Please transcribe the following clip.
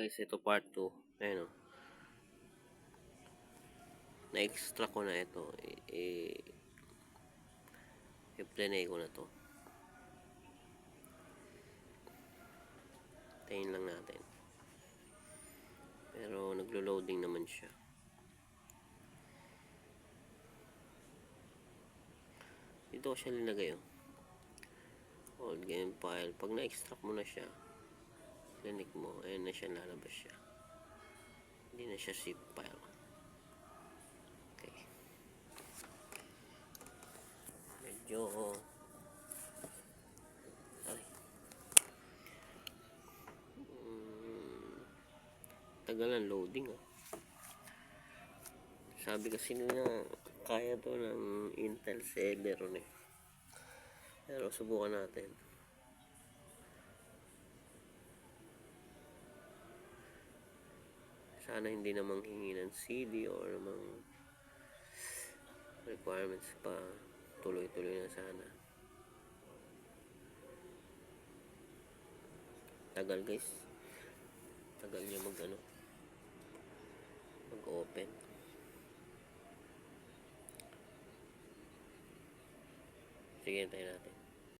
Guys, ito part 2. Ayun o. Na-extract ko na ito. I-plenay ko na to. Tayin lang natin. Pero naglo-loading naman siya. Dito ko siya linagay o. Old game file. Pag na-extract mo na siya, click mo, ayun na siya, lalabas siya. Hindi na siya zip file. Okay. Medyo tagal ng loading oh. Sabi kasi nila kaya to ng Intel Celeron eh. Pero subukan natin. Sana hindi namang hingi ng CD or namang requirements pa. Tuloy-tuloy na sana. Tagal guys. Tagal niya mag-open. Sige, tayo natin.